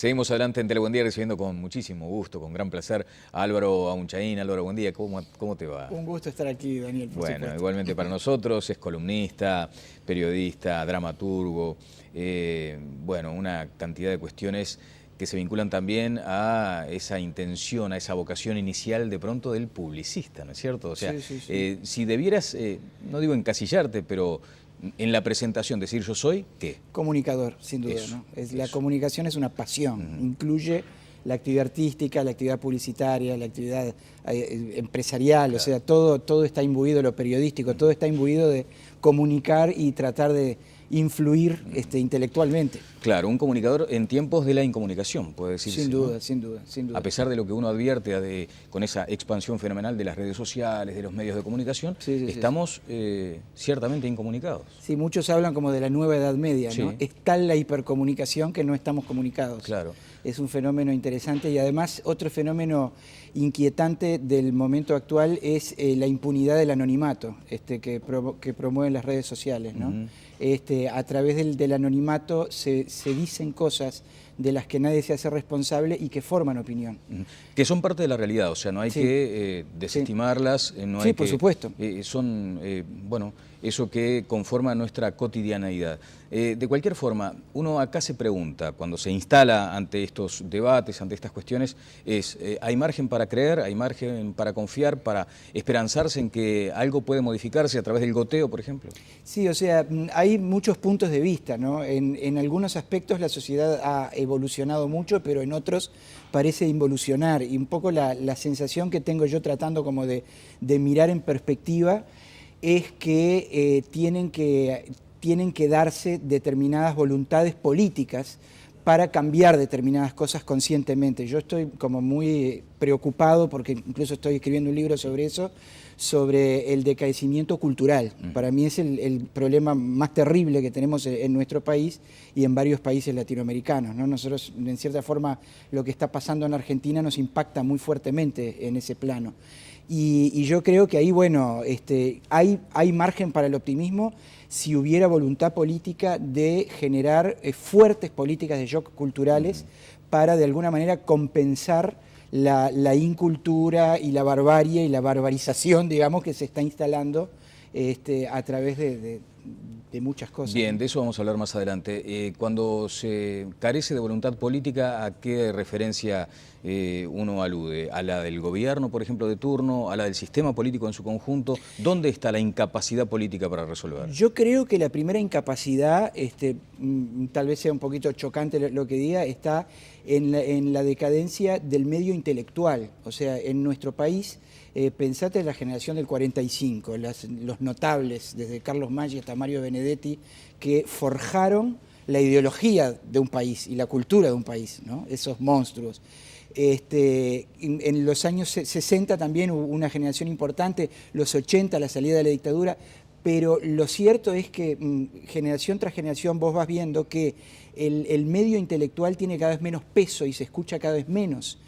Seguimos adelante en Telebuen Día recibiendo con muchísimo gusto, con gran placer a Álvaro Aunchaín. Álvaro, buen día, ¿cómo te va? Un gusto estar aquí, Daniel, por Bueno, supuesto. igualmente para nosotros, es columnista, periodista, dramaturgo, bueno, una cantidad de cuestiones que se vinculan también a esa intención, a esa vocación inicial de pronto del publicista, ¿no es cierto? O sea, Sí. si debieras, no digo encasillarte, pero en la presentación decir yo soy, ¿qué? Comunicador, sin duda, Eso, ¿no? La eso. comunicación es una pasión, incluye la actividad artística, la actividad publicitaria, la actividad empresarial, o Claro. sea, todo está imbuido, lo periodístico, todo está imbuido de comunicar y tratar de influir intelectualmente. Claro, un comunicador en tiempos de la incomunicación, puede decirse, Sin ¿no? duda, sin duda, sin duda. A pesar de lo que uno advierte con esa expansión fenomenal de las redes sociales, de los medios de comunicación, estamos ciertamente incomunicados. Sí, muchos hablan como de la nueva Edad Media, ¿no? Sí. Es tal la hipercomunicación que no estamos comunicados. Claro. Es un fenómeno interesante y además otro fenómeno inquietante del momento actual es la impunidad del anonimato que promueven las redes sociales, ¿no? A través del anonimato se dicen cosas de las que nadie se hace responsable y que forman opinión. Que son parte de la realidad, o sea, no hay que desestimarlas, no hay por supuesto. Son, bueno, eso que conforma nuestra cotidianeidad. De cualquier forma, uno acá se pregunta, cuando se instala ante estos debates, ante estas cuestiones, ¿hay margen para creer, hay margen para confiar, para esperanzarse en que algo puede modificarse a través del goteo, por ejemplo? Sí, o sea, hay muchos puntos de vista, ¿no? En algunos aspectos la sociedad ha evolucionado mucho, pero en otros parece involucionar. Y un poco la sensación que tengo yo tratando como de mirar en perspectiva es que tienen que darse determinadas voluntades políticas para cambiar determinadas cosas conscientemente. Yo estoy como muy preocupado, porque incluso estoy escribiendo un libro sobre eso, sobre el decaecimiento cultural. Para mí es el problema más terrible que tenemos en nuestro país y en varios países latinoamericanos, ¿no? Nosotros, en cierta forma, lo que está pasando en Argentina nos impacta muy fuertemente en ese plano. Y yo creo que ahí, bueno, hay margen para el optimismo si hubiera voluntad política de generar fuertes políticas de shock culturales para, de alguna manera, compensar la incultura y la barbarie y la barbarización, digamos, que se está instalando a través de muchas cosas. Bien, de eso vamos a hablar más adelante. Cuando se carece de voluntad política, ¿a qué referencia uno alude? ¿A la del gobierno, por ejemplo, de turno? ¿A la del sistema político en su conjunto? ¿Dónde está la incapacidad política para resolver? Yo creo que la primera incapacidad, tal vez sea un poquito chocante lo que diga, está en la decadencia del medio intelectual. O sea, en nuestro país, pensate en la generación del 45, los notables, desde Carlos Maggi hasta Mario Benedetti, que forjaron la ideología de un país y la cultura de un país, ¿no? Esos monstruos. En los años 60 también hubo una generación importante, los 80, la salida de la dictadura, pero lo cierto es que generación tras generación vos vas viendo que el medio intelectual tiene cada vez menos peso y se escucha cada vez menos,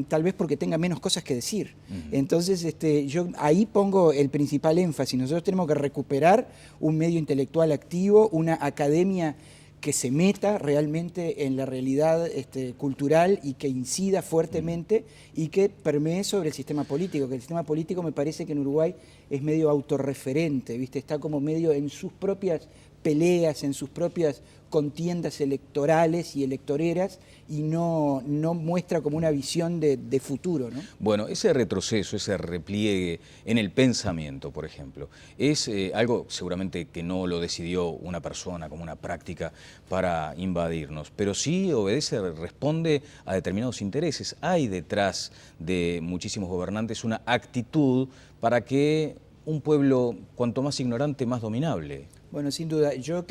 tal vez porque tenga menos cosas que decir. Entonces yo ahí pongo el principal énfasis. Nosotros tenemos que recuperar un medio intelectual activo, una academia que se meta realmente en la realidad cultural y que incida fuertemente y que permee sobre el sistema político, que el sistema político me parece que en Uruguay es medio autorreferente, ¿viste? Está como medio en sus propias peleas, en sus propias contiendas electorales y electoreras y no muestra como una visión de futuro, ¿no? Bueno, ese retroceso, ese repliegue en el pensamiento, por ejemplo, es algo seguramente que no lo decidió una persona como una práctica para invadirnos, pero sí obedece, responde a determinados intereses. Hay detrás de muchísimos gobernantes una actitud para que un pueblo, cuanto más ignorante, más dominable. Bueno, sin duda. Yo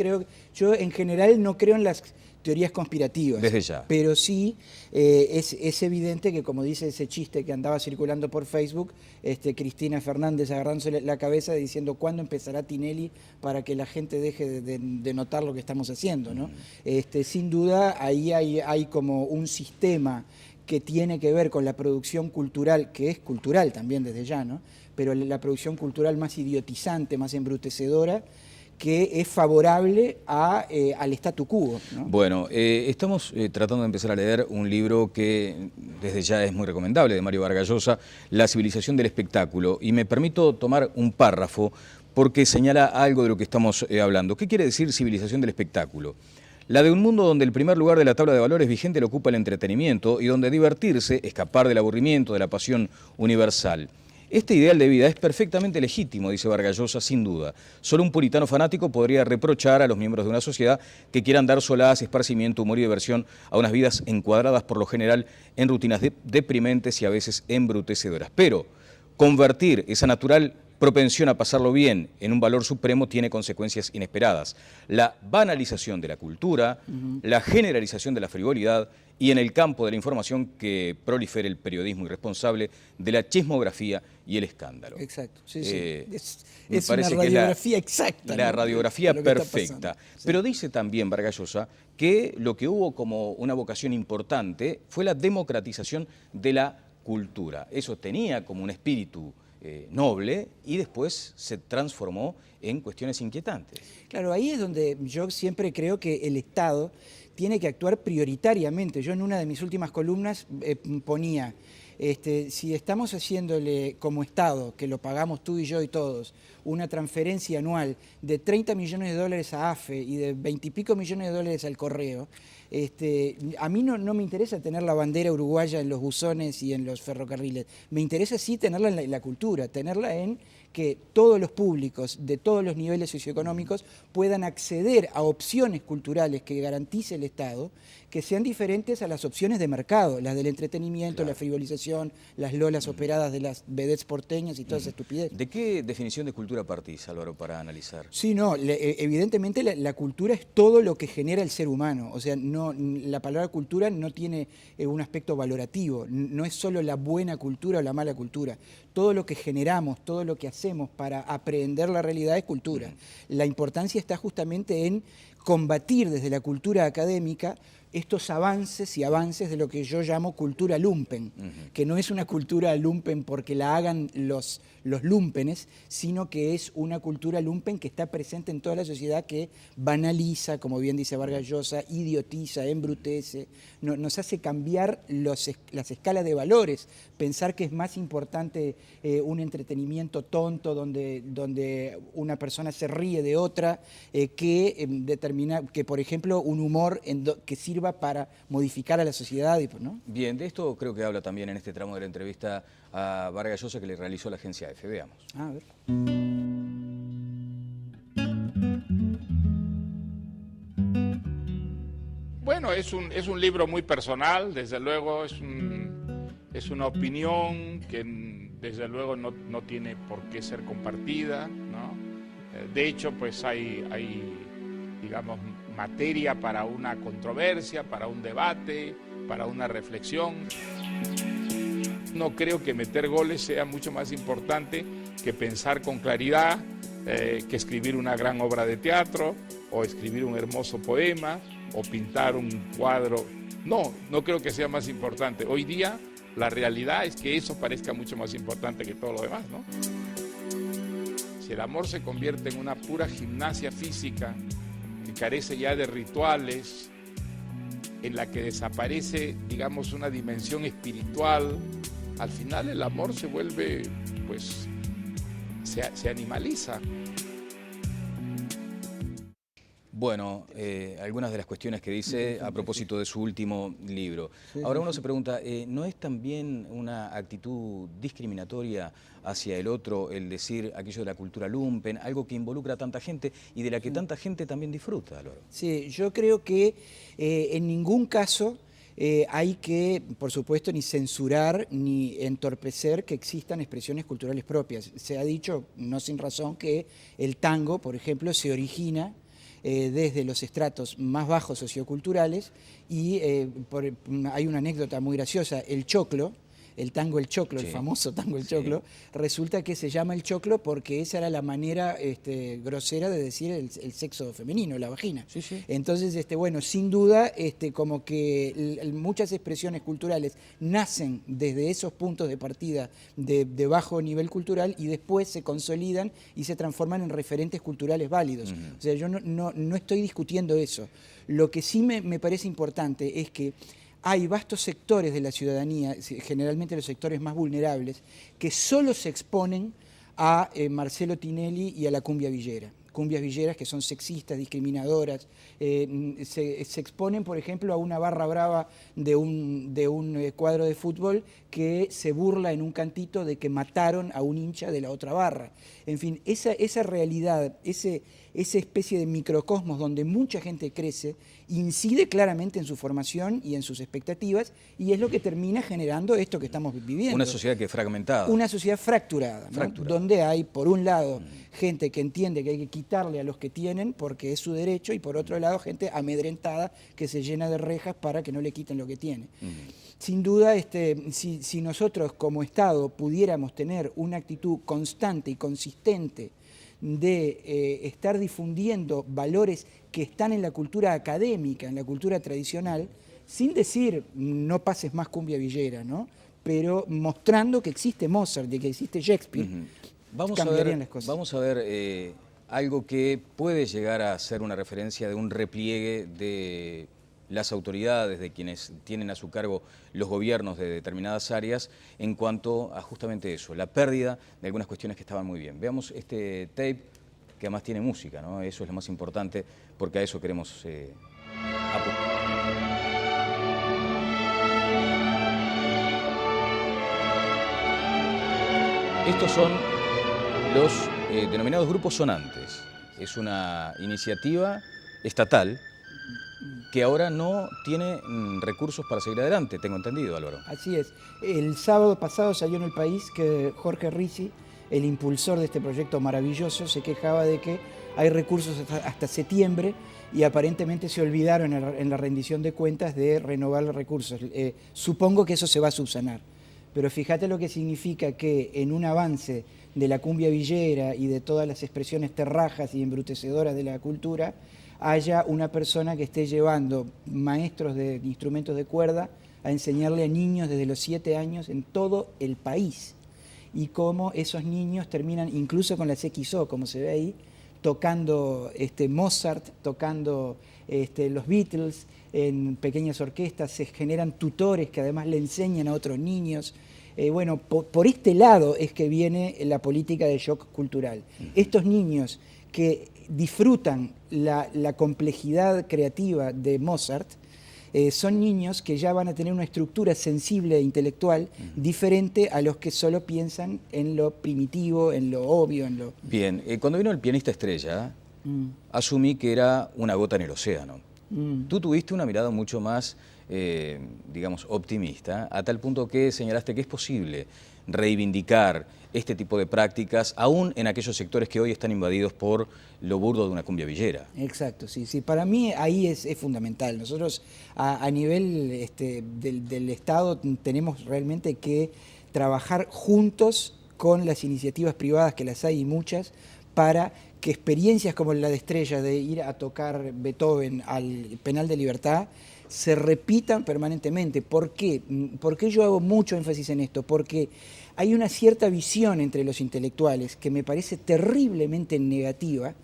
en general no creo en las teorías conspirativas. Desde ya. Pero sí es evidente que, como dice ese chiste que andaba circulando por Facebook, Cristina Fernández agarrándose la cabeza diciendo ¿cuándo empezará Tinelli para que la gente deje de notar lo que estamos haciendo, ¿no? Sin duda ahí hay como un sistema que tiene que ver con la producción cultural, que es cultural también desde ya, ¿no? Pero la producción cultural más idiotizante, más embrutecedora, que es favorable al statu quo, ¿no? Bueno, estamos tratando de empezar a leer un libro que desde ya es muy recomendable, de Mario Vargas Llosa, La civilización del espectáculo, y me permito tomar un párrafo porque señala algo de lo que estamos hablando. ¿Qué quiere decir civilización del espectáculo? La de un mundo donde el primer lugar de la tabla de valores vigente lo ocupa el entretenimiento y donde divertirse, escapar del aburrimiento, de la pasión universal. Este ideal de vida es perfectamente legítimo, dice Vargas Llosa, sin duda. Solo un puritano fanático podría reprochar a los miembros de una sociedad que quieran dar solaz, esparcimiento, humor y diversión a unas vidas encuadradas por lo general en rutinas deprimentes y a veces embrutecedoras. Pero convertir esa natural propensión a pasarlo bien en un valor supremo tiene consecuencias inesperadas. La banalización de la cultura, la generalización de la frivolidad y en el campo de la información que prolifere el periodismo irresponsable de la chismografía y el escándalo. Exacto, sí, sí. Me Es parece una que radiografía exacta. la ¿no? radiografía de lo que está perfecta. pasando. Sí. Pero dice también Vargas Llosa que lo que hubo como una vocación importante fue la democratización de la cultura. Eso tenía como un espíritu noble y después se transformó en cuestiones inquietantes. Claro, ahí es donde yo siempre creo que el Estado tiene que actuar prioritariamente. Yo en una de mis últimas columnas ponía, si estamos haciéndole como Estado, que lo pagamos tú y yo y todos, una transferencia anual de 30 millones de dólares a AFE y de 20 y pico millones de dólares al correo, a mí no me interesa tener la bandera uruguaya en los buzones y en los ferrocarriles. Me interesa sí tenerla en la cultura, tenerla en que todos los públicos de todos los niveles socioeconómicos puedan acceder a opciones culturales que garantice el Estado, que sean diferentes a las opciones de mercado, las del entretenimiento, claro, la frivolización, las lolas operadas de las vedettes porteñas y toda esa estupidez. ¿De qué definición de cultura partís, Álvaro, para analizar? Sí, no, evidentemente la cultura es todo lo que genera el ser humano. O sea, la palabra cultura no tiene un aspecto valorativo, no es solo la buena cultura o la mala cultura. Todo lo que generamos, todo lo que hacemos para aprehender la realidad es cultura. La importancia está justamente en combatir desde la cultura académica estos avances y avances de lo que yo llamo cultura lumpen, que no es una cultura lumpen porque la hagan los lumpenes, sino que es una cultura lumpen que está presente en toda la sociedad, que banaliza, como bien dice Vargas Llosa, idiotiza, embrutece, nos hace cambiar las escalas de valores, pensar que es más importante un entretenimiento tonto donde una persona se ríe de otra, que por ejemplo un humor que sirva para modificar a la sociedad, ¿no? Bien, de esto creo que habla también en este tramo de la entrevista a Vargas Llosa que le realizó la agencia EFE. Veamos. A ver. Bueno, es un libro muy personal, desde luego es una opinión que desde luego no tiene por qué ser compartida, ¿no? De hecho, pues hay digamos, materia para una controversia, para un debate, para una reflexión. No creo que meter goles sea mucho más importante que pensar con claridad, que escribir una gran obra de teatro, o escribir un hermoso poema, o pintar un cuadro. No creo que sea más importante. Hoy día la realidad es que eso parezca mucho más importante que todo lo demás, ¿no? Si el amor se convierte en una pura gimnasia física, que carece ya de rituales, en la que desaparece, digamos, una dimensión espiritual, al final el amor se vuelve, pues, se animaliza. Bueno, algunas de las cuestiones que dice a propósito de su último libro. Ahora uno se pregunta, ¿no es también una actitud discriminatoria hacia el otro el decir aquello de la cultura lumpen, algo que involucra a tanta gente y de la que tanta gente también disfruta, Álvaro? Sí, yo creo que en ningún caso hay que, por supuesto, ni censurar ni entorpecer que existan expresiones culturales propias. Se ha dicho, no sin razón, que el tango, por ejemplo, se origina desde los estratos más bajos socioculturales y hay una anécdota muy graciosa. El choclo el tango El Choclo, Sí. el famoso tango El Sí. Choclo, resulta que se llama El Choclo porque esa era la manera grosera de decir el sexo femenino, la vagina. Sí, sí. Entonces, bueno, sin duda, como que muchas expresiones culturales nacen desde esos puntos de partida de bajo nivel cultural y después se consolidan y se transforman en referentes culturales válidos. O sea, yo no estoy discutiendo eso. Lo que sí me parece importante es que hay vastos sectores de la ciudadanía, generalmente los sectores más vulnerables, que solo se exponen a Marcelo Tinelli y a la cumbia villera. Cumbias villeras que son sexistas, discriminadoras, se exponen, por ejemplo, a una barra brava de un cuadro de fútbol que se burla en un cantito de que mataron a un hincha de la otra barra. En fin, esa realidad, esa especie de microcosmos donde mucha gente crece, incide claramente en su formación y en sus expectativas, y es lo que termina generando esto que estamos viviendo. Una sociedad que es fragmentada. Una sociedad fracturada, ¿no? Donde hay, por un lado, gente que entiende que hay que quitarle a los que tienen porque es su derecho, y por otro lado, gente amedrentada que se llena de rejas para que no le quiten lo que tiene. Sin duda, si nosotros como Estado pudiéramos tener una actitud constante y consistente de estar difundiendo valores que están en la cultura académica, en la cultura tradicional, sin decir no pases más cumbia villera, ¿no? Pero mostrando que existe Mozart y que existe Shakespeare, cambiarían las cosas. Vamos a ver algo que puede llegar a ser una referencia de un repliegue de las autoridades, de quienes tienen a su cargo los gobiernos de determinadas áreas, en cuanto a justamente eso, la pérdida de algunas cuestiones que estaban muy bien. Veamos este tape, que además tiene música, ¿no? Eso es lo más importante, porque a eso queremos apuntar. Estos son los denominados grupos sonantes. Es una iniciativa estatal que ahora no tiene recursos para seguir adelante, tengo entendido, Álvaro. Así es. El sábado pasado salió en El País que Jorge Ricci, el impulsor de este proyecto maravilloso, se quejaba de que hay recursos hasta septiembre y aparentemente se olvidaron en la rendición de cuentas de renovar los recursos. Supongo que eso se va a subsanar. Pero fíjate lo que significa que en un avance de la cumbia villera y de todas las expresiones terrajas y embrutecedoras de la cultura, haya una persona que esté llevando maestros de instrumentos de cuerda a enseñarle a niños desde los 7 años en todo el país. Y cómo esos niños terminan, incluso con las XO, como se ve ahí, tocando Mozart, tocando los Beatles en pequeñas orquestas, se generan tutores que además le enseñan a otros niños. Bueno, por este lado es que viene la política de shock cultural. Estos niños que disfrutan la complejidad creativa de Mozart, son niños que ya van a tener una estructura sensible e intelectual diferente a los que solo piensan en lo primitivo, en lo obvio, en lo... Bien, cuando vino el pianista estrella, asumí que era una gota en el océano. Tú tuviste una mirada mucho más, digamos, optimista, a tal punto que señalaste que es posible reivindicar este tipo de prácticas, aún en aquellos sectores que hoy están invadidos por lo burdo de una cumbia villera. Exacto, sí. Para mí ahí es fundamental. Nosotros a nivel del Estado tenemos realmente que trabajar juntos con las iniciativas privadas, que las hay y muchas, para que experiencias como la de Estrella, de ir a tocar Beethoven al Penal de Libertad, se repitan permanentemente. ¿Por qué? ¿Por qué yo hago mucho énfasis en esto? Porque hay una cierta visión entre los intelectuales que me parece terriblemente negativa,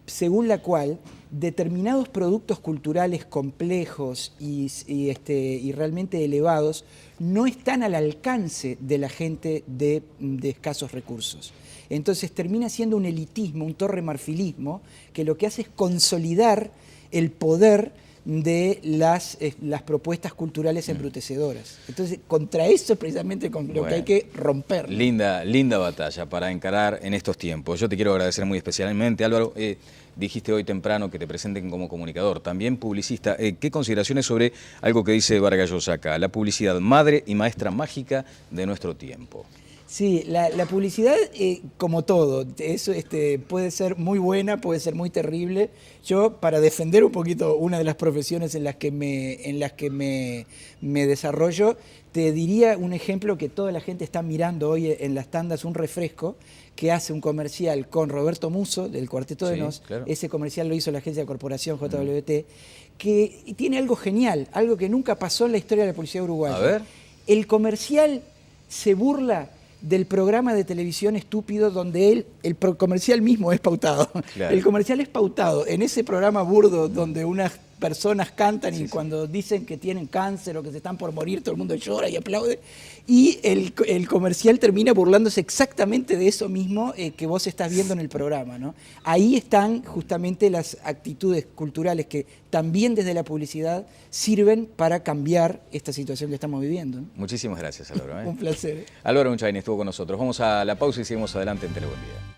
según la cual determinados productos culturales complejos y realmente elevados no están al alcance de la gente de escasos recursos. Entonces termina siendo un elitismo, un torremarfilismo, que lo que hace es consolidar el poder de las propuestas culturales embrutecedoras. Entonces, contra eso precisamente con lo que hay que romper. Linda batalla para encarar en estos tiempos. Yo te quiero agradecer muy especialmente, Álvaro. Dijiste hoy temprano que te presenten como comunicador, también publicista. ¿Qué consideraciones sobre algo que dice Vargas Llosa acá? La publicidad, madre y maestra mágica de nuestro tiempo. Sí, la publicidad, como todo, eso puede ser muy buena, puede ser muy terrible. Yo, para defender un poquito una de las profesiones en las que me desarrollo, te diría un ejemplo que toda la gente está mirando hoy en las tandas, un refresco que hace un comercial con Roberto Musso, del Cuarteto de Sí, Nos. claro. Ese comercial lo hizo la agencia de corporación JWT, que tiene algo genial, algo que nunca pasó en la historia de la publicidad uruguaya. A ver. El comercial se burla del programa de televisión estúpido donde comercial mismo es pautado. Claro. El comercial es pautado en ese programa burdo donde unas personas cantan y cuando dicen que tienen cáncer o que se están por morir, todo el mundo llora y aplaude. Y el comercial termina burlándose exactamente de eso mismo que vos estás viendo en el programa, ¿no? Ahí están justamente las actitudes culturales que también desde la publicidad sirven para cambiar esta situación que estamos viviendo, ¿no? Muchísimas gracias, Álvaro. Un placer. Álvaro Munchain estuvo con nosotros. Vamos a la pausa y seguimos adelante en Telebuen Día.